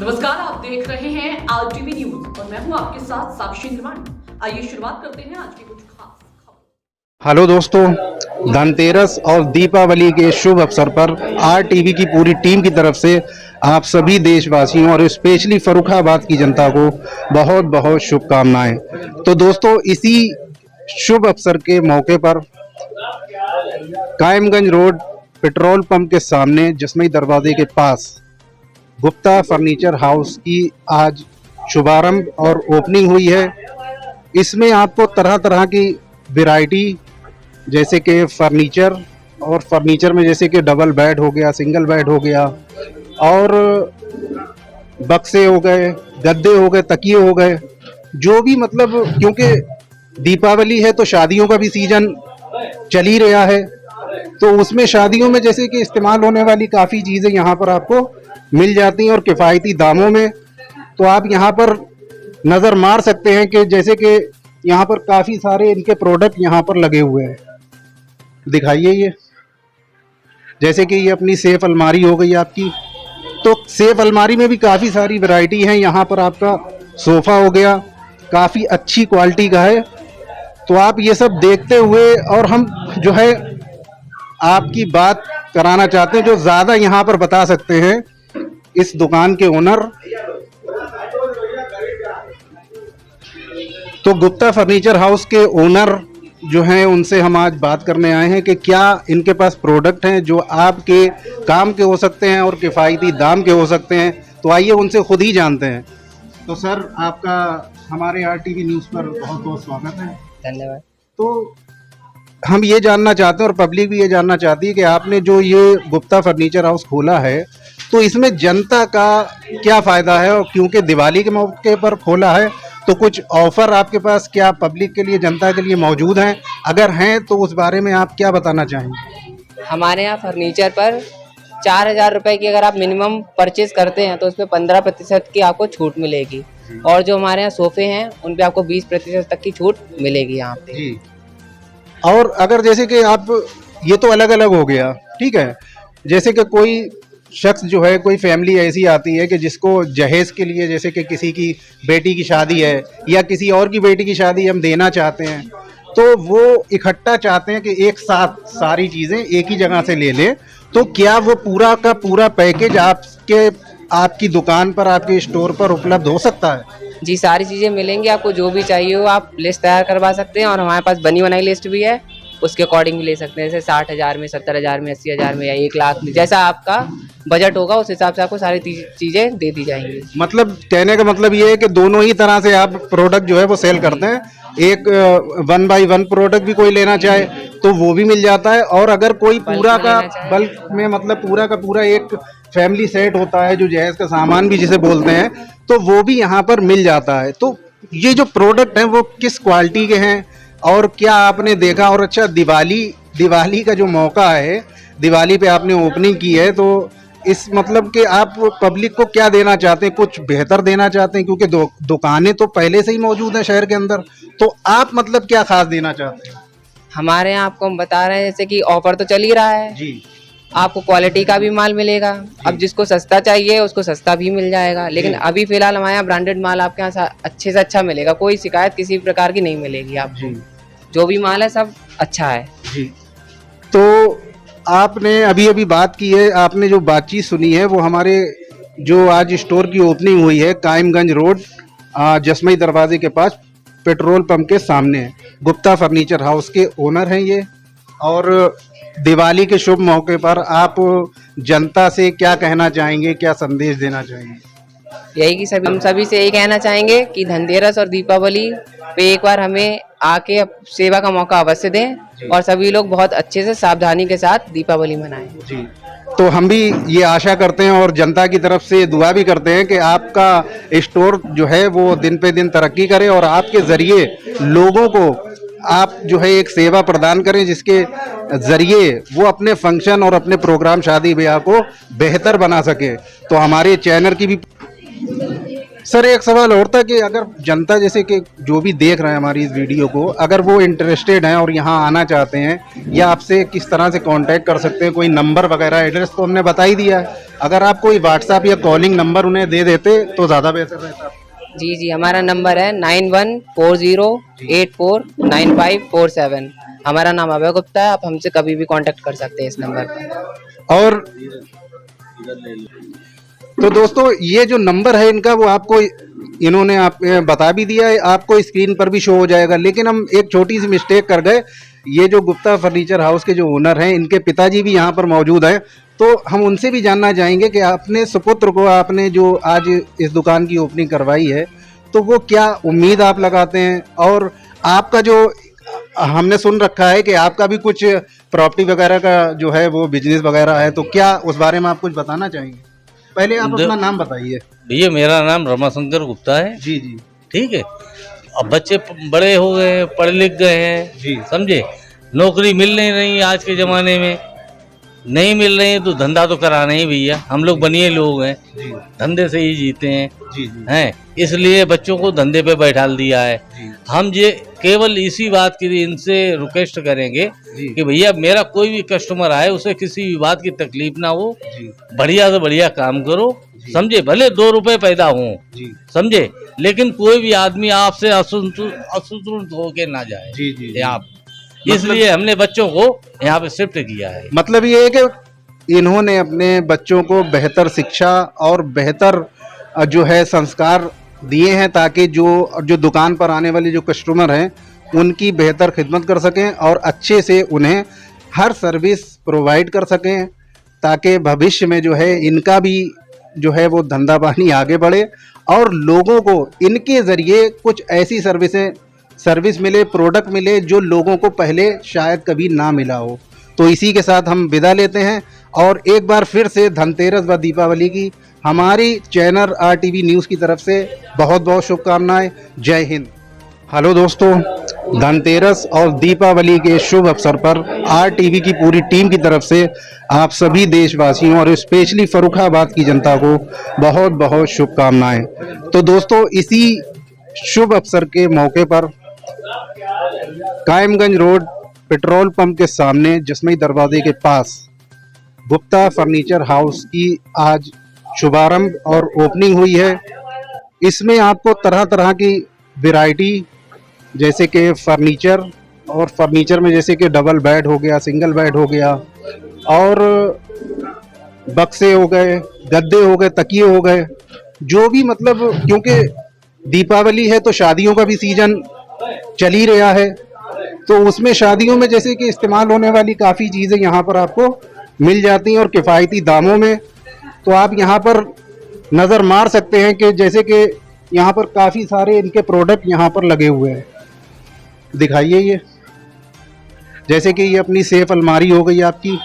नमस्कार, आप देख रहे हैं RTV न्यूज और मैं हूं आपके साथ साक्षी निर्माण। आइए शुरुआत करते हैं आज की कुछ खास खबरों। हेलो दोस्तों, धनतेरस और दीपावली के शुभ अवसर पर RTV की पूरी टीम की तरफ से आप सभी देशवासियों और स्पेशली फर्रुखाबाद की जनता को बहुत बहुत शुभकामनाएं। तो दोस्तों, इसी शुभ अवसर के मौके पर कायमगंज रोड पेट्रोल पंप के सामने जसमई दरवाजे के पास गुप्ता फर्नीचर हाउस की आज शुभारंभ और ओपनिंग हुई है। इसमें आपको तरह तरह की वैरायटी जैसे कि फर्नीचर में जैसे कि डबल बेड हो गया, सिंगल बेड हो गया और बक्से हो गए, गद्दे हो गए, तकिए हो गए, जो भी मतलब क्योंकि दीपावली है तो शादियों का भी सीजन चल ही रहा है, तो उसमें शादियों में जैसे कि इस्तेमाल होने वाली काफ़ी चीज़ें यहाँ पर आपको मिल जाती हैं और किफ़ायती दामों में। तो आप यहाँ पर नज़र मार सकते हैं कि जैसे कि यहाँ पर काफ़ी सारे इनके प्रोडक्ट यहाँ पर लगे हुए हैं। दिखाइए ये, जैसे कि ये अपनी सेफ अलमारी हो गई आपकी, तो सेफ अलमारी में भी काफ़ी सारी वैरायटी है। यहाँ पर आपका सोफ़ा हो गया, काफ़ी अच्छी क्वालिटी का है। तो आप ये सब देखते हुए और हम जो है आपकी बात कराना चाहते हैं, जो ज़्यादा यहाँ पर बता सकते हैं इस दुकान के ओनर। तो गुप्ता फर्नीचर हाउस के ओनर जो हैं उनसे हम आज बात करने आए हैं कि क्या इनके पास प्रोडक्ट हैं जो आपके काम के हो सकते हैं और किफ़ायती दाम के हो सकते हैं। तो आइए उनसे खुद ही जानते हैं। तो सर, आपका हमारे RTV न्यूज़ पर बहुत बहुत स्वागत है। धन्यवाद। तो हम ये जानना चाहते हैं और पब्लिक भी ये जानना चाहती है कि आपने जो ये गुप्ता फर्नीचर हाउस खोला है तो इसमें जनता का क्या फ़ायदा है, और क्योंकि दिवाली के मौके पर खोला है तो कुछ ऑफ़र आपके पास क्या पब्लिक के लिए, जनता के लिए मौजूद हैं? अगर हैं तो उस बारे में आप क्या बताना चाहेंगे? हमारे यहाँ फर्नीचर पर 4,000 रुपये की अगर आप मिनिमम परचेज करते हैं तो उसमें 15% की आपको छूट मिलेगी, और जो हमारे यहाँ सोफ़े हैं उन पे आपको 20% तक की छूट मिलेगी यहाँ पे जी। और अगर जैसे कि आप, ये तो अलग अलग हो गया, ठीक है, जैसे कि कोई शख्स जो है, कोई फैमिली ऐसी आती है कि जिसको जहेज़ के लिए, जैसे कि किसी की बेटी की शादी है या किसी और की बेटी की शादी हम देना चाहते हैं, तो वो इकट्ठा चाहते हैं कि एक साथ सारी चीज़ें एक ही जगह से ले लें, तो क्या वो पूरा का पूरा पैकेज आपकी दुकान पर, आपके स्टोर पर उपलब्ध हो सकता है? जी, सारी चीज़ें मिलेंगी। आपको जो भी चाहिए हो आप लिस्ट तैयार करवा सकते हैं, और हमारे पास बनी बनाई लिस्ट भी है, उसके अकॉर्डिंग भी ले सकते हैं। जैसे 60,000 में, 70,000 में, 80,000 में या 1 लाख में, जैसा आपका बजट होगा उस हिसाब से आपको सारी चीज़ें दे दी जाएंगी। मतलब कहने का मतलब ये है कि दोनों ही तरह से आप प्रोडक्ट जो है वो सेल करते हैं। एक 1 बाई 1 प्रोडक्ट भी कोई लेना चाहे तो वो भी मिल जाता है, और अगर कोई पूरा का बल्क में, मतलब पूरा का पूरा एक फैमिली सेट होता है जो जहेज का सामान भी जिसे बोलते हैं, तो वो भी यहाँ पर मिल जाता है। तो ये जो प्रोडक्ट हैं वो किस क्वालिटी के हैं और क्या आपने देखा? और अच्छा, दिवाली का जो मौका है, दिवाली पे आपने ओपनिंग की है, तो इस मतलब कि आप पब्लिक को क्या देना चाहते हैं? कुछ बेहतर देना चाहते हैं, क्योंकि दुकानें तो पहले से ही मौजूद हैं शहर के अंदर, तो आप मतलब क्या खास देना चाहते हैं? हमारे यहाँ आपको हम बता रहे हैं, जैसे कि ऑफर तो चल ही रहा है जी। आपको क्वालिटी का भी माल मिलेगा। अब जिसको सस्ता चाहिए उसको सस्ता भी मिल जाएगा, लेकिन अभी फिलहाल हमारे यहाँ ब्रांडेड माल आपके यहाँ अच्छे से अच्छा मिलेगा। कोई शिकायत किसी प्रकार की नहीं मिलेगी आपको। जो भी माल है सब अच्छा है जी। तो आपने अभी बात की है, आपने जो बातचीत सुनी है वो हमारे जो आज स्टोर की ओपनिंग हुई है कायमगंज रोड जसमई दरवाजे के पास पेट्रोल पंप के सामने, गुप्ता फर्नीचर हाउस के ओनर हैं ये। और दिवाली के शुभ मौके पर आप जनता से क्या कहना चाहेंगे, क्या संदेश देना चाहेंगे? यही कि हम सभी से यही कहना चाहेंगे कि धनतेरस और दीपावली पे एक बार हमें आके सेवा का मौका अवश्य दें, और सभी लोग बहुत अच्छे से सावधानी के साथ दीपावली मनाएं। जी। तो हम भी ये आशा करते हैं और जनता की तरफ से दुआ भी करते हैं कि आपका स्टोर जो है वो दिन पे दिन तरक्की करे और आपके ज़रिए लोगों को आप जो है एक सेवा प्रदान करें, जिसके ज़रिए वो अपने फंक्शन और अपने प्रोग्राम, शादी ब्याह को बेहतर बना सके। तो हमारे चैनल की भी सर एक सवाल और था कि अगर जनता जैसे कि जो भी देख रहे हैं हमारी इस वीडियो को, अगर वो इंटरेस्टेड हैं और यहाँ आना चाहते हैं या आपसे किस तरह से कांटेक्ट कर सकते हैं, कोई नंबर वगैरह एड्रेस तो हमने बता ही दिया है, अगर आप कोई व्हाट्सएप या कॉलिंग नंबर उन्हें दे देते तो ज़्यादा बेहतर रहता। जी जी, हमारा नंबर है 9140849547। हमारा नाम अभय गुप्ता है। आप हमसे कभी भी कांटेक्ट कर सकते हैं इस नंबर पर। और तो दोस्तों ये जो नंबर है इनका वो आपको इन्होंने आप बता भी दिया है, आपको स्क्रीन पर भी शो हो जाएगा। लेकिन हम एक छोटी सी मिस्टेक कर गए, ये जो गुप्ता फर्नीचर हाउस के जो ओनर हैं इनके पिताजी भी यहाँ पर मौजूद हैं, तो हम उनसे भी जानना चाहेंगे कि आपने सुपुत्र को आपने जो आज इस दुकान की ओपनिंग करवाई है तो वो क्या उम्मीद आप लगाते हैं, और आपका जो हमने सुन रखा है कि आपका भी कुछ प्रॉपर्टी वगैरह का जो है वो बिजनेस वगैरह है, तो क्या उस बारे में आप कुछ बताना चाहेंगे? पहले आप अपना नाम बताइए। भैया मेरा नाम रमाशंकर गुप्ता है। जी जी ठीक है, अब बच्चे बड़े हो गए हैं, पढ़े लिख गए हैं जी, समझे, नौकरी मिल नहीं रही आज के ज़माने में, नहीं मिल रही है तो धंधा तो कराना ही भैया। हम लोग बनिए लोग हैं, जी धंधे से ही जीते हैं जी जी हैं, इसलिए बच्चों को धंधे पे बैठाल दिया है। जी हम ये केवल इसी बात के लिए इनसे रिक्वेस्ट करेंगे जी कि भैया मेरा कोई भी कस्टमर आए उसे किसी भी बात की तकलीफ ना हो, जी बढ़िया से बढ़िया काम करो समझे, भले 2 रुपए पैदा हों जी समझे, लेकिन कोई भी आदमी आपसे असंतुष्ट होके ना जाए जी जी यहाँ। इसलिए हमने बच्चों को यहाँ पे शिफ्ट किया है। मतलब ये है कि इन्होंने अपने बच्चों को बेहतर शिक्षा और बेहतर जो है संस्कार दिए हैं ताकि जो दुकान पर आने वाले जो कस्टमर हैं उनकी बेहतर खिदमत कर सकें और अच्छे से उन्हें हर सर्विस प्रोवाइड कर सकें, ताकि भविष्य में जो है इनका भी जो है वो धंधा पानी आगे बढ़े और लोगों को इनके ज़रिए कुछ ऐसी सर्विस मिले, प्रोडक्ट मिले जो लोगों को पहले शायद कभी ना मिला हो। तो इसी के साथ हम विदा लेते हैं और एक बार फिर से धनतेरस व दीपावली की हमारी चैनल RTV न्यूज़ की तरफ से बहुत बहुत शुभकामनाएं। जय हिंद। हेलो दोस्तों, धनतेरस और दीपावली के शुभ अवसर पर RTV की पूरी टीम की तरफ से आप सभी देशवासियों और स्पेशली फर्रुखाबाद की जनता को बहुत बहुत शुभकामनाएं। तो दोस्तों इसी शुभ अवसर के मौके पर कायमगंज रोड पेट्रोल पंप के सामने जसमई दरवाजे के पास गुप्ता फर्नीचर हाउस की आज शुभारंभ और ओपनिंग हुई है। इसमें आपको तरह तरह की वैरायटी जैसे कि फर्नीचर और फर्नीचर में जैसे कि डबल बेड हो गया, सिंगल बेड हो गया और बक्से हो गए, गद्दे हो गए, तकिए हो गए, जो भी मतलब क्योंकि दीपावली है तो शादियों का भी सीजन चल ही रहा है, तो उसमें शादियों में जैसे कि इस्तेमाल होने वाली काफ़ी चीज़ें यहाँ पर आपको मिल जाती हैं और किफ़ायती दामों में। तो आप यहाँ पर नज़र मार सकते हैं कि जैसे कि यहाँ पर काफ़ी सारे इनके प्रोडक्ट यहाँ पर लगे हुए हैं। दिखाइए ये, जैसे कि ये अपनी सेफ अलमारी हो गई आपकी,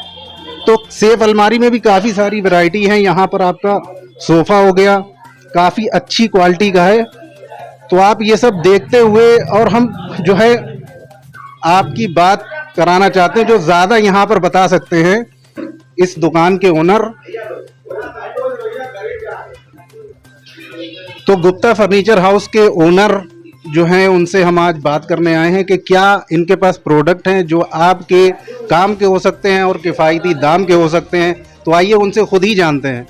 तो सेफ अलमारी में भी काफ़ी सारी वैरायटी है। यहाँ पर आपका सोफ़ा हो गया, काफ़ी अच्छी क्वालिटी का है। तो आप ये सब देखते हुए और हम जो है आपकी बात कराना चाहते हैं, जो ज़्यादा यहाँ पर बता सकते हैं इस दुकान के ओनर। तो गुप्ता फर्नीचर हाउस के ओनर जो हैं उनसे हम आज बात करने आए हैं कि क्या इनके पास प्रोडक्ट हैं जो आपके काम के हो सकते हैं और किफ़ायती दाम के हो सकते हैं। तो आइए उनसे खुद ही जानते हैं।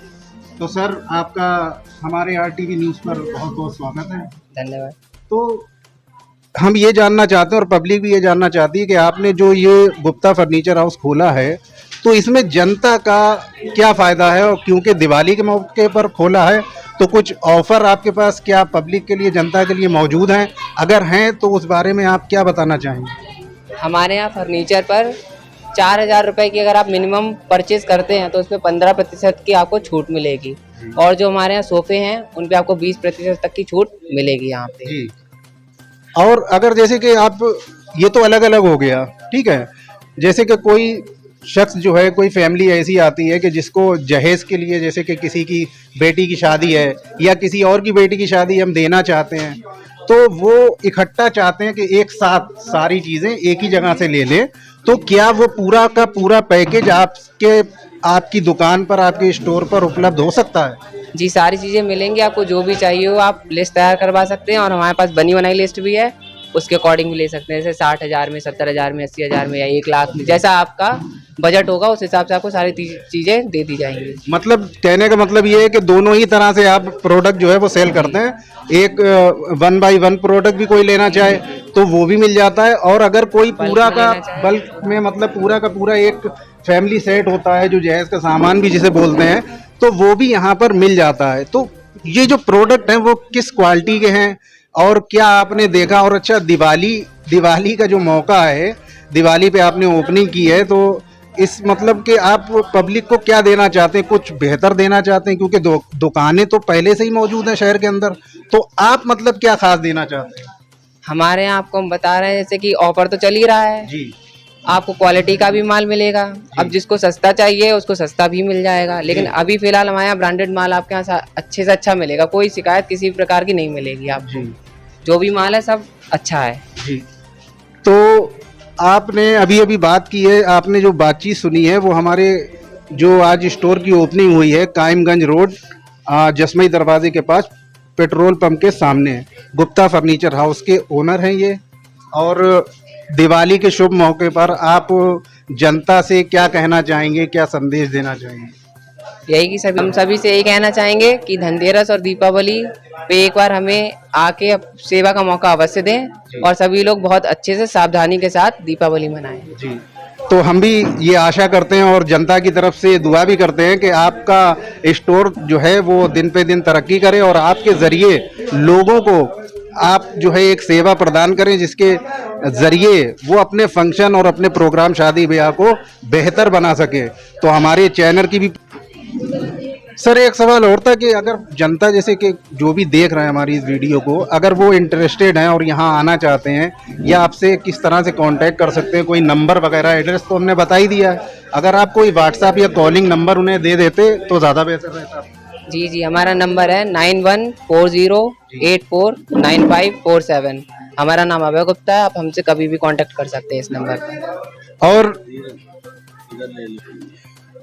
तो सर आपका हमारे RTV न्यूज़ पर बहुत बहुत स्वागत है। धन्यवाद। तो हम ये जानना चाहते हैं और पब्लिक भी ये जानना चाहती है कि आपने जो ये गुप्ता फर्नीचर हाउस खोला है तो इसमें जनता का क्या फ़ायदा है, और क्योंकि दिवाली के मौके पर खोला है तो कुछ ऑफ़र आपके पास क्या पब्लिक के लिए, जनता के लिए मौजूद हैं? अगर हैं तो उस बारे में आप क्या बताना चाहेंगे? हमारे यहाँ फर्नीचर पर 4,000 रुपये की अगर आप मिनिमम परचेज करते हैं तो उसमें 15% की आपको छूट मिलेगी, और जो हमारे यहाँ सोफ़े हैं उन पे आपको 20% तक की छूट मिलेगी यहाँ पे जी। और अगर जैसे कि आप ये तो अलग अलग हो गया, ठीक है, जैसे कि कोई शख्स जो है, कोई फैमिली ऐसी आती है कि जिसको जहेज़ के लिए, जैसे कि किसी की बेटी की शादी है या किसी और की बेटी की शादी हम देना चाहते हैं, तो वो इकट्ठा चाहते हैं कि एक साथ सारी चीज़ें एक ही जगह से ले लें तो क्या वो पूरा का पूरा पैकेज आपकी दुकान पर, आपके स्टोर पर उपलब्ध हो सकता है? जी, सारी चीज़ें मिलेंगी, आपको जो भी चाहिए हो आप लिस्ट तैयार करवा सकते हैं और हमारे पास बनी बनाई लिस्ट भी है, उसके अकॉर्डिंग भी ले सकते हैं। जैसे 60,000 में, 70,000 में, 80,000 में या 1 लाख में, जैसा आपका बजट होगा उस हिसाब से आपको सारी चीज़ें दे दी जाएंगी। मतलब कहने का मतलब ये है कि दोनों ही तरह से आप प्रोडक्ट जो है वो सेल करते हैं। एक 1 बाय 1 प्रोडक्ट भी कोई लेना चाहे तो वो भी मिल जाता है, और अगर कोई पूरा का बल्क में, मतलब पूरा का पूरा एक फैमिली सेट होता है जो जहेज का सामान भी जिसे बोलते हैं, तो वो भी यहाँ पर मिल जाता है। तो ये जो प्रोडक्ट हैं वो किस क्वालिटी के हैं और क्या आपने देखा? और अच्छा, दिवाली का जो मौका है, दिवाली पे आपने ओपनिंग की है, तो इस मतलब कि आप पब्लिक को क्या देना चाहते हैं? कुछ बेहतर देना चाहते हैं? क्योंकि दुकानें तो पहले से ही मौजूद हैं शहर के अंदर, तो आप मतलब क्या खास देना चाहते हैं? हमारे यहाँ आपको हम बता रहे हैं जैसे कि ऑफर तो चल ही रहा है जी, आपको क्वालिटी का भी माल मिलेगा। अब जिसको सस्ता चाहिए उसको सस्ता भी मिल जाएगा, लेकिन अभी फिलहाल हमारे यहाँ ब्रांडेड माल आपके यहाँ अच्छे से अच्छा मिलेगा, कोई शिकायत किसी प्रकार की नहीं मिलेगी आपको। जो भी माल है सब अच्छा है जी। तो आपने अभी बात की है, आपने जो बातचीत सुनी है वो हमारे जो आज स्टोर की ओपनिंग हुई है कायमगंज रोड जसमई दरवाजे के पास पेट्रोल पंप के सामने है। गुप्ता फर्नीचर हाउस के ओनर हैं ये, और दिवाली के शुभ मौके पर आप जनता से क्या कहना चाहेंगे, क्या संदेश देना चाहेंगे? यही कि हम सभी से यही कहना चाहेंगे कि धनतेरस और दीपावली पे एक बार हमें आके सेवा का मौका अवश्य दें और सभी लोग बहुत अच्छे से सावधानी के साथ दीपावली मनाएं। जी, तो हम भी ये आशा करते हैं और जनता की तरफ से दुआ भी करते हैं कि आपका स्टोर जो है वो दिन पे दिन तरक्की करे और आपके ज़रिए लोगों को आप जो है एक सेवा प्रदान करें, जिसके ज़रिए वो अपने फंक्शन और अपने प्रोग्राम शादी ब्याह को बेहतर बना सके। तो हमारे चैनल की भी सर एक सवाल और था कि अगर जनता जैसे कि जो भी देख रहे हैं हमारी इस वीडियो को, अगर वो इंटरेस्टेड हैं और यहाँ आना चाहते हैं या आपसे किस तरह से कांटेक्ट कर सकते हैं? कोई नंबर वगैरह, एड्रेस तो हमने बता ही दिया है, अगर आप कोई व्हाट्सएप या कॉलिंग नंबर उन्हें दे देते तो ज़्यादा बेहतर रहता। जी, हमारा नंबर है 9140849547। हमारा नाम अभय गुप्ता है, आप हमसे कभी भी कांटेक्ट कर सकते हैं इस नंबर पर। और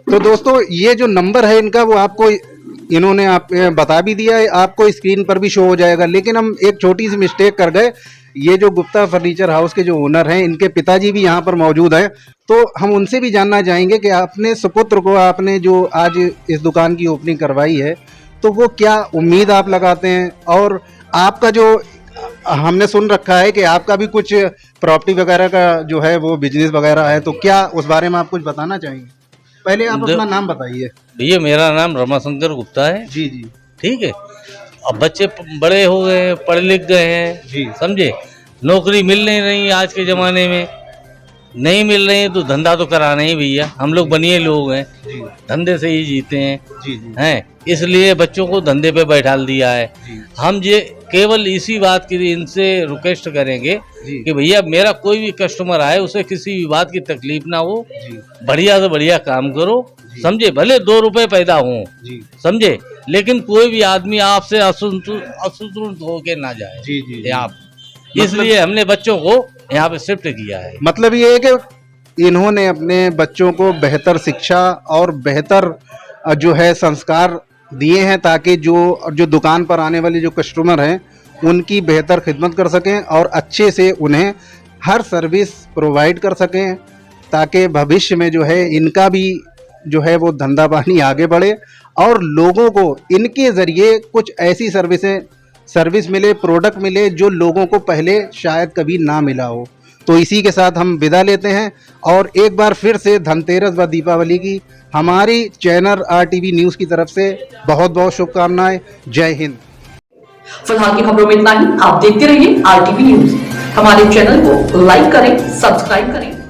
तो दोस्तों ये जो नंबर है इनका वो आपको इन्होंने आप बता भी दिया है, आपको स्क्रीन पर भी शो हो जाएगा। लेकिन हम एक छोटी सी मिस्टेक कर गए, ये जो गुप्ता फर्नीचर हाउस के जो ओनर हैं इनके पिताजी भी यहाँ पर मौजूद हैं, तो हम उनसे भी जानना चाहेंगे कि अपने सुपुत्र को आपने जो आज इस दुकान की ओपनिंग करवाई है तो वो क्या उम्मीद आप लगाते हैं, और आपका जो हमने सुन रखा है कि आपका भी कुछ प्रॉपर्टी वगैरह का जो है वो बिजनेस वगैरह है, तो क्या उस बारे में आप कुछ बताना चाहेंगे? पहले आप अपना नाम बताइए। भैया मेरा नाम रमाशंकर गुप्ता है। जी जी, ठीक है। अब बच्चे बड़े हो गए हैं, पढ़े लिख गए हैं जी, समझे, नौकरी मिल नहीं रही आज के ज़माने में, नहीं मिल रही है तो धंधा तो कराना ही भैया। हम लोग बनिए लोग हैं, धंधे से ही जीते हैं जी, हैं, इसलिए बच्चों को धंधे पे बैठा दिया है। हम ये केवल इसी बात के लिए इनसे रिक्वेस्ट करेंगे कि भैया मेरा कोई भी कस्टमर आए उसे किसी भी बात की तकलीफ ना हो, बढ़िया से बढ़िया काम करो, समझे, भले 2 रुपए पैदा हो, समझे, लेकिन कोई भी आदमी आपसे असंतुष्ट होके ना जाए जी, आप, इसलिए हमने बच्चों को यहाँ पे शिफ्ट किया है। मतलब ये है कि इन्होंने अपने बच्चों को बेहतर शिक्षा और बेहतर जो है संस्कार दिए हैं ताकि जो दुकान पर आने वाले जो कस्टमर हैं उनकी बेहतर खिदमत कर सकें और अच्छे से उन्हें हर सर्विस प्रोवाइड कर सकें, ताकि भविष्य में जो है इनका भी जो है वो धंधा पानी आगे बढ़े और लोगों को इनके ज़रिए कुछ ऐसी सर्विस मिले, प्रोडक्ट मिले जो लोगों को पहले शायद कभी ना मिला हो। तो इसी के साथ हम विदा लेते हैं और एक बार फिर से धनतेरस व दीपावली की हमारी चैनल RTV न्यूज़ की तरफ से बहुत बहुत शुभकामनाएं। जय हिंद। फिलहाल की खबरों में इतना ही। आप देखते रहिए RTV न्यूज़। हमारे चैनल को लाइक करें, सब्सक्राइब करें।